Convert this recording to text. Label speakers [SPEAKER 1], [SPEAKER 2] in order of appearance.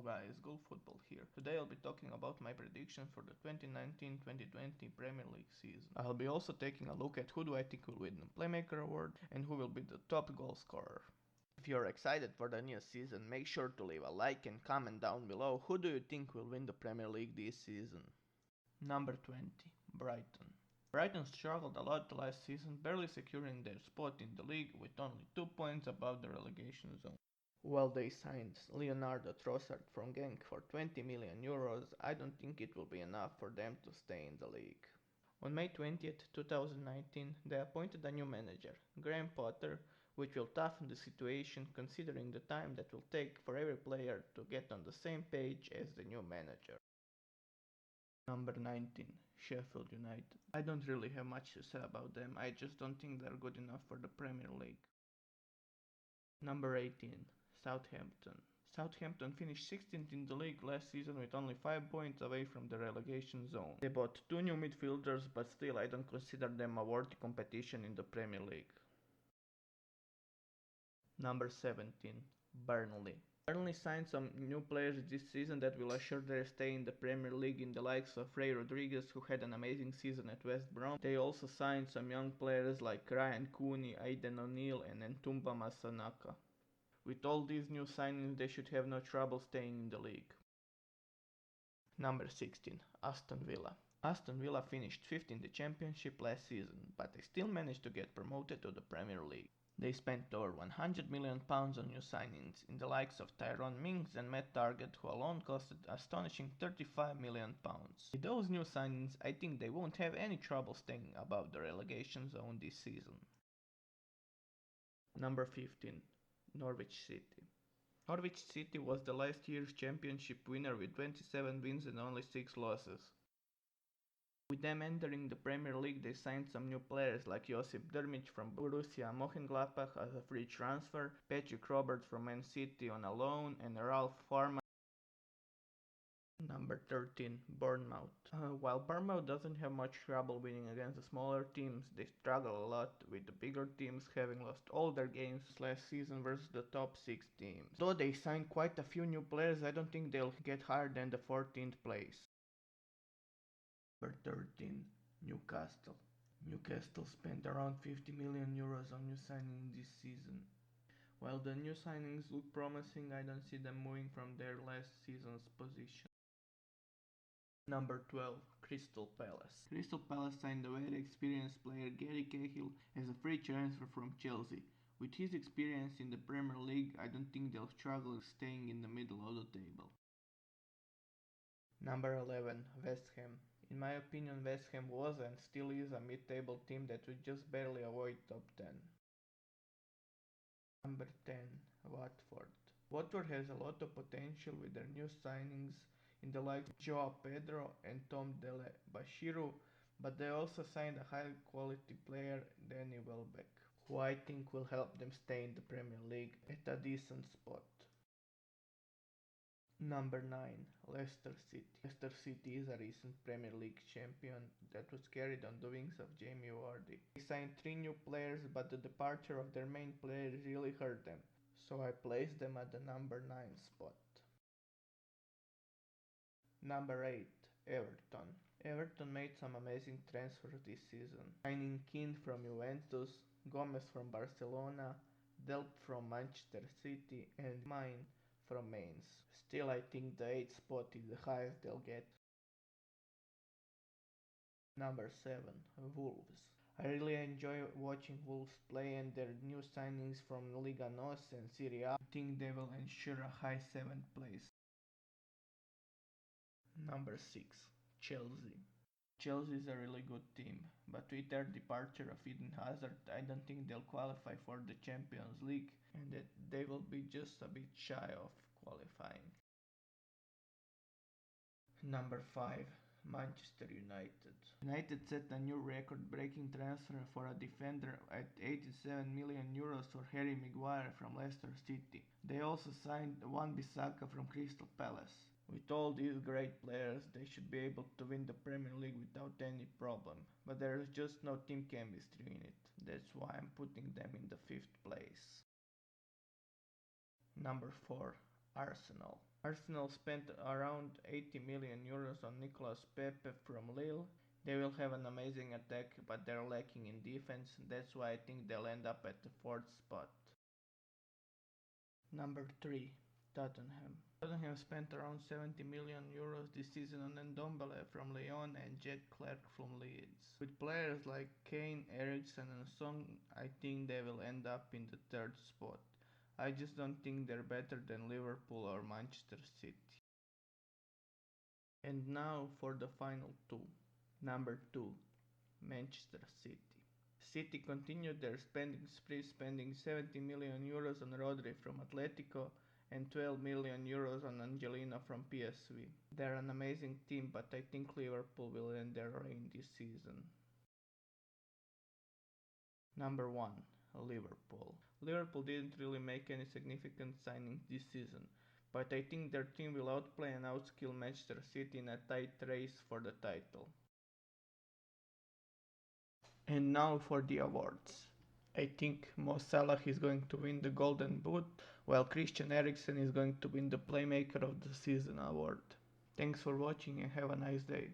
[SPEAKER 1] guys, Golf Football here. Today I'll be talking about my predictions for the 2019-2020 Premier League season. I'll be also taking a look at who do I think will win the Playmaker Award and who will be the top goal scorer. If you're excited for the new season, make sure to leave a like and comment down below who do you think will win the Premier League this season. Number 20, Brighton. Brighton struggled a lot last season, barely securing their spot in the league with only 2 points above the relegation zone. While they signed Leonardo Trossard from Genk for 20 million euros, I don't think it will be enough for them to stay in the league. On May 20th, 2019, they appointed a new manager, Graham Potter, which will toughen the situation considering the time that will take for every player to get on the same page as the new manager. Number 19, Sheffield United. I don't really have much to say about them, I just don't think they're good enough for the Premier League. Number 18, Southampton. Southampton finished 16th in the league last season with only 5 points away from the relegation zone. They bought 2 new midfielders, but still I don't consider them a worthy competition in the Premier League. Number 17, Burnley. Burnley signed some new players this season that will assure their stay in the Premier League in the likes of Ray Rodriguez, who had an amazing season at West Brom. They also signed some young players like Ryan Cooney, Aidan O'Neill and Ntumba Masanaka. With all these new signings, they should have no trouble staying in the league. Number 16, Aston Villa. Aston Villa finished 5th in the Championship last season, but they still managed to get promoted to the Premier League. They spent over £100 million on new signings, in the likes of Tyrone Mings and Matt Targett, who alone costed astonishing £35 million. With those new signings, I think they won't have any trouble staying above the relegation zone this season. Number 15, Norwich City. Norwich City was the last year's championship winner with 27 wins and only 6 losses. With them entering the Premier League, they signed some new players like Josip Drmić from Borussia Mönchengladbach as a free transfer, Patrick Roberts from Man City on a loan, and Ralph Farman. Number 13, Bournemouth. While Bournemouth doesn't have much trouble winning against the smaller teams, they struggle a lot with the bigger teams, having lost all their games last season versus the top 6 teams. Though they signed quite a few new players, I don't think they'll get higher than the 14th place. Number 13, Newcastle. Newcastle spent around 50 million euros on new signings this season. While the new signings look promising, I don't see them moving from their last season's position. Number 12, Crystal Palace. Crystal Palace signed a very experienced player Gary Cahill as a free transfer from Chelsea. With his experience in the Premier League, I don't think they'll struggle staying in the middle of the table. Number 11, West Ham. In my opinion, West Ham was and still is a mid-table team that would just barely avoid top 10. Number 10, Watford. Watford has a lot of potential with their new signings in the likes of Joao Pedro and Tom Dele Bashiru, but they also signed a high quality player, Danny Welbeck, who I think will help them stay in the Premier League at a decent spot. Number 9, Leicester City. Leicester City is a recent Premier League champion that was carried on the wings of Jamie Vardy. They signed 3 new players, but the departure of their main player really hurt them, so I placed them at the number 9 spot. Number 8, Everton. Everton made some amazing transfers this season, signing Keane from Juventus, Gomez from Barcelona, Delp from Manchester City and Mine from Mainz. Still, I think the 8th spot is the highest they'll get. Number 7, Wolves. I really enjoy watching Wolves play, and their new signings from Liga NOS and Serie A, I think they will ensure a high 7th place. Number 6, Chelsea. Chelsea is a really good team, but with their departure of Eden Hazard, I don't think they'll qualify for the Champions League, and that they will be just a bit shy of qualifying. Number 5, Manchester United. United set a new record-breaking transfer for a defender at 87 million euros for Harry Maguire from Leicester City. They also signed Wan-Bissaka from Crystal Palace. With all these great players, they should be able to win the Premier League without any problem, but there is just no team chemistry in it. That's why I'm putting them in the 5th place. Number 4, Arsenal. Arsenal spent around 80 million euros on Nicolas Pepe from Lille. They will have an amazing attack, but they're lacking in defense. That's why I think they'll end up at the fourth spot. Number 3, Tottenham. Tottenham spent around 70 million euros this season on Ndombele from Lyon and Jack Clark from Leeds. With players like Kane, Eriksen and Song, I think they will end up in the third spot. I just don't think they're better than Liverpool or Manchester City. And now for the final two. Number 2, Manchester City. City continued their spending spree, spending 70 million euros on Rodri from Atletico and 12 million euros on Angelina from PSV. They're an amazing team, but I think Liverpool will end their reign this season. Number 1, Liverpool. Liverpool didn't really make any significant signings this season, but I think their team will outplay and outskill Manchester City in a tight race for the title. And now for the awards. I think Mo Salah is going to win the Golden Boot, while Christian Eriksen is going to win the Playmaker of the Season award. Thanks for watching and have a nice day.